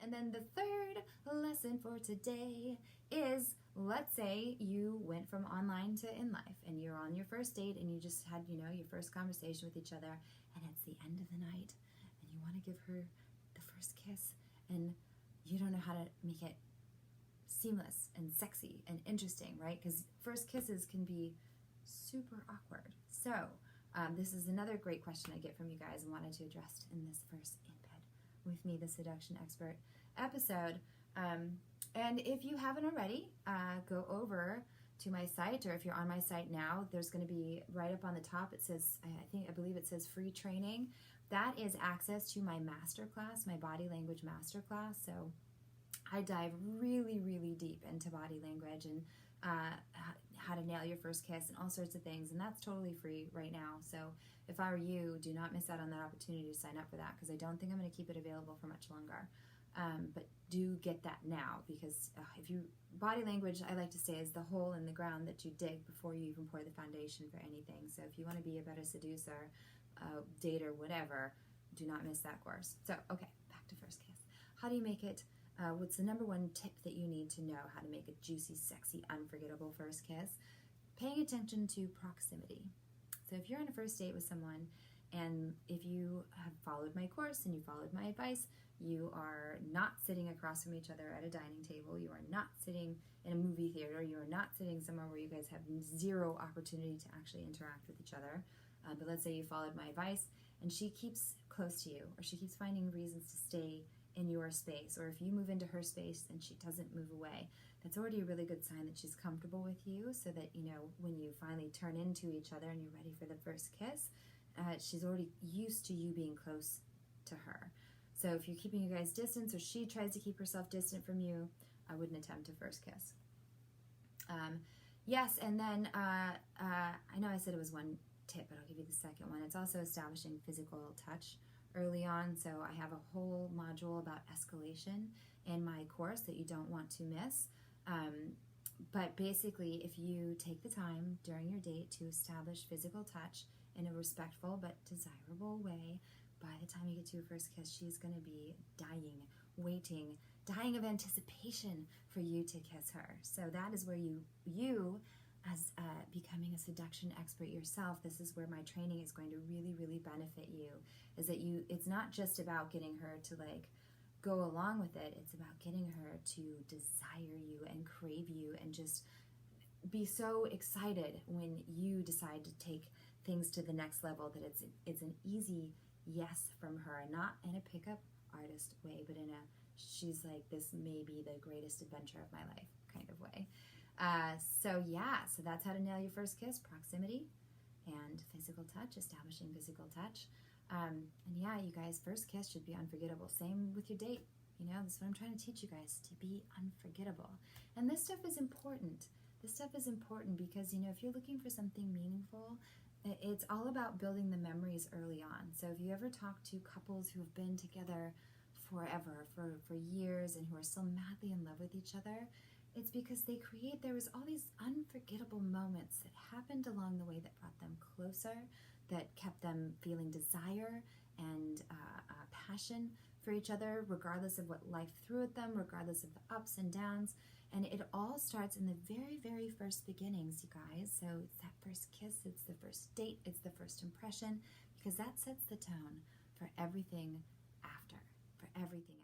And then the third lesson for today is, let's say you went from online to in life and you're on your first date and you just had, your first conversation with each other, and it's the end of the night and you want to give her the first kiss and you don't know how to make it seamless and sexy and interesting, right? Because first kisses can be super awkward. So this is another great question I get from you guys and wanted to address in this first In Bed With Me, the Seduction Expert episode. And if you haven't already, go over to my site, or if you're on my site now, there's going to be right up on the top, it says, I believe it says free training. That is access to my masterclass, my body language masterclass. So I dive really, really deep into body language and how to nail your first kiss and all sorts of things, and that's totally free right now. So if I were you, do not miss out on that opportunity to sign up for that, because I don't think I'm going to keep it available for much longer. But do get that now, because body language, I like to say, is the hole in the ground that you dig before you even pour the foundation for anything. So if you want to be a better seducer, dater, whatever, do not miss that course. So, okay, back to first kiss. How do you make it? What's the number one tip that you need to know how to make a juicy, sexy, unforgettable first kiss? Paying attention to proximity. So if you're on a first date with someone, and if you have followed my course and you followed my advice, you are not sitting across from each other at a dining table, you are not sitting in a movie theater, you are not sitting somewhere where you guys have zero opportunity to actually interact with each other. But let's say you followed my advice and she keeps close to you, or she keeps finding reasons to stay in your space, or if you move into her space and she doesn't move away, that's already a really good sign that she's comfortable with you, so that, when you finally turn into each other and you're ready for the first kiss, she's already used to you being close to her. So if you're keeping you guys distance, or she tries to keep herself distant from you, I wouldn't attempt a first kiss. Yes, and then I know I said it was one tip, but I'll give you the second one. It's also establishing physical touch early on. So I have a whole module about escalation in my course that you don't want to miss. But basically, if you take the time during your date to establish physical touch in a respectful but desirable way, by the time you get to your first kiss, she's going to be dying of anticipation for you to kiss her. So that is where you as becoming a seduction expert yourself, this is where my training is going to really, really benefit you, is that it's not just about getting her to go along with it, it's about getting her to desire you and crave you and just be so excited when you decide to take things to the next level, that it's an easy yes from her, not in a pickup artist way, but in a she's like, this may be the greatest adventure of my life kind of way. So that's how to nail your first kiss: proximity and physical touch, establishing physical touch. And yeah, you guys, first kiss should be unforgettable. Same with your date. That's what I'm trying to teach you guys, to be unforgettable. And this stuff is important. This stuff is important because, if you're looking for something meaningful, it's all about building the memories early on. So if you ever talk to couples who have been together forever, for years, and who are still madly in love with each other, it's because there was all these unforgettable moments that happened along the way that brought them closer, that kept them feeling desire and passion for each other, regardless of what life threw at them, regardless of the ups and downs. And it all starts in the very, very first beginnings, you guys. So it's that first kiss, it's the first date, it's the first impression, because that sets the tone for everything after, for everything.